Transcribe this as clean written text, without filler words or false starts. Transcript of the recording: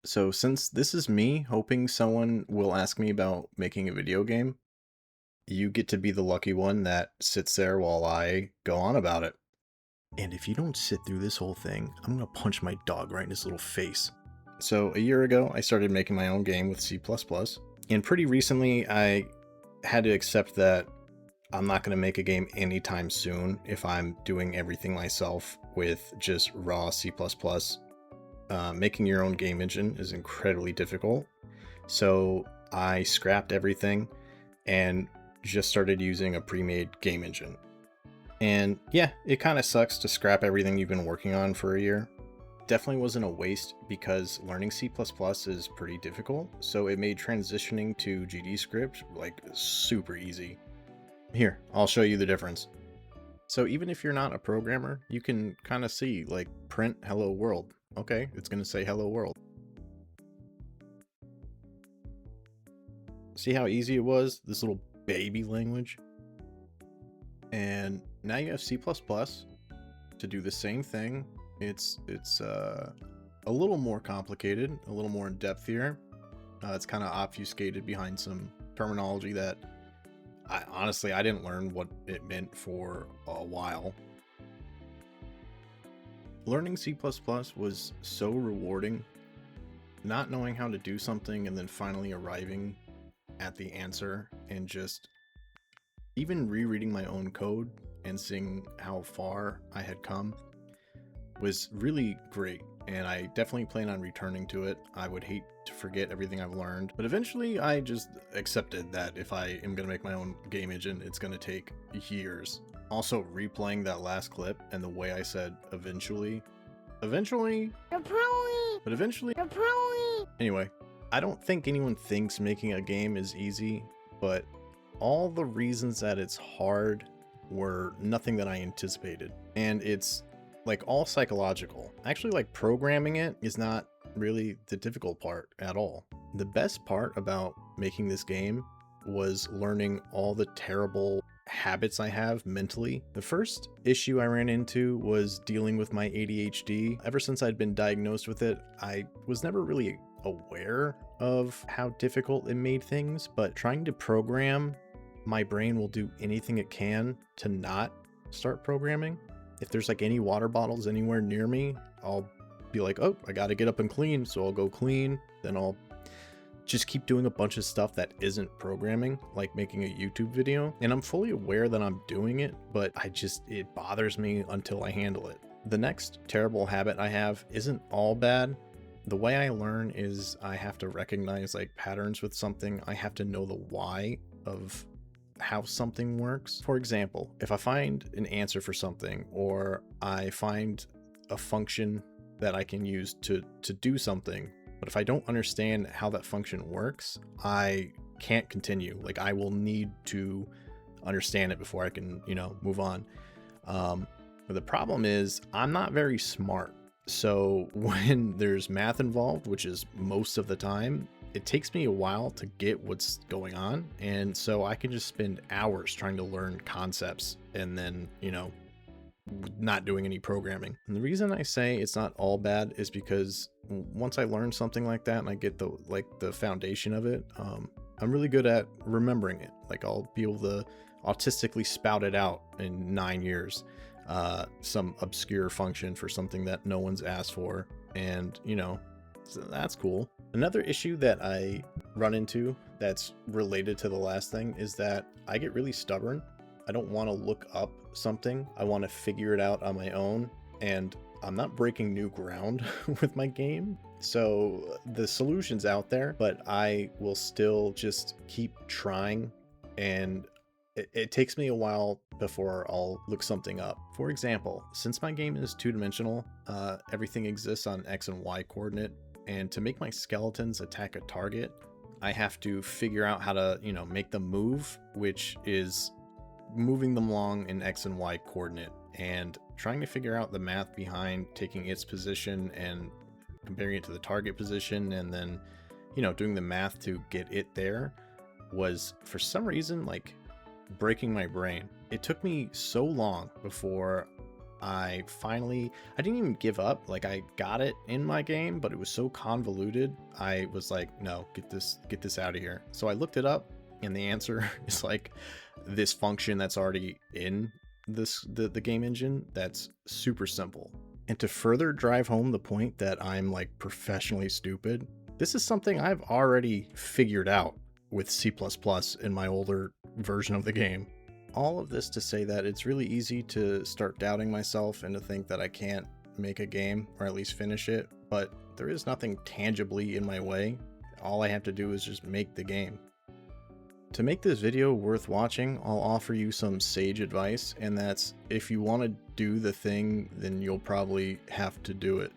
So since this is me hoping someone will ask me about making a video game, you get to be the lucky one that sits there while I go on about it. And if you don't sit through this whole thing, I'm gonna punch my dog right in his little face. So a year ago, I started making my own game with C++, and pretty recently I had to accept that I'm not gonna make a game anytime soon if I'm doing everything myself with just raw C++. Making your own game engine is incredibly difficult. So I scrapped everything and just started using a pre-made game engine. And yeah, it kind of sucks to scrap everything you've been working on for a year. Definitely wasn't a waste because learning C++ is pretty difficult, so it made transitioning to GDScript like super easy. Here, I'll show you the difference. So even if you're not a programmer, you can kind of see like print hello world. Okay, it's going to say hello world. See how easy it was? This little baby language. And now you have C++ to do the same thing. It's a little more complicated, a little more in depth here. It's kind of obfuscated behind some terminology that I didn't learn what it meant for a while. Learning C++ was so rewarding. Not knowing how to do something and then finally arriving at the answer and just even rereading my own code and seeing how far I had come was really great, and I definitely plan on returning to it. I would hate to forget everything I've learned, but eventually I just accepted that if I am going to make my own game engine, it's going to take years. Also, replaying that last clip and the way I said eventually, but eventually, anyway, I don't think anyone thinks making a game is easy, but all the reasons that it's hard were nothing that I anticipated. And it's like all psychological. Actually, like programming it is not really the difficult part at all. The best part about making this game was learning all the terrible habits I have mentally. The first issue I ran into was dealing with my ADHD. Ever since I'd been diagnosed with it, I was never really aware of how difficult it made things, but trying to program, my brain will do anything it can to not start programming. If there's like any water bottles anywhere near me, I'll be like, oh, I gotta get up and clean. So I'll go clean. Then I'll just keep doing a bunch of stuff that isn't programming, like making a YouTube video. And I'm fully aware that I'm doing it, but it bothers me until I handle it. The next terrible habit I have isn't all bad. The way I learn is I have to recognize like patterns with something. I have to know the why of how something works. For example, if I find an answer for something, or I find a function that I can use to do something, but if I don't understand how that function works, I can't continue. Like I will need to understand it before I can, move on. But the problem is I'm not very smart. So when there's math involved, which is most of the time, it takes me a while to get what's going on. And so I can just spend hours trying to learn concepts and then, not doing any programming. And the reason I say it's not all bad is because once I learn something like that and I get the foundation of it, I'm really good at remembering it. Like I'll be able to autistically spout it out in 9 years, some obscure function for something that no one's asked for. And, so that's cool. Another issue that I run into that's related to the last thing is that I get really stubborn. I don't want to look up something. I want to figure it out on my own, and I'm not breaking new ground with my game. So the solution's out there, but I will still just keep trying, and it takes me a while before I'll look something up. For example, since my game is two-dimensional, everything exists on X and Y coordinate, and to make my skeletons attack a target, I have to figure out how to, make them move, which is moving them along in X and Y coordinate, and trying to figure out the math behind taking its position and comparing it to the target position, and then, doing the math to get it there was for some reason like breaking my brain. It took me so long before I didn't even give up. Like, I got it in my game, but it was so convoluted. I was like, no, get this out of here. So I looked it up, and the answer is like this function that's already in the game engine that's super simple. And to further drive home the point that I'm like professionally stupid, this is something I've already figured out with C++ in my older version of the game. All of this to say that it's really easy to start doubting myself and to think that I can't make a game, or at least finish it, but there is nothing tangibly in my way. All I have to do is just make the game. To make this video worth watching, I'll offer you some sage advice, and that's if you want to do the thing, then you'll probably have to do it.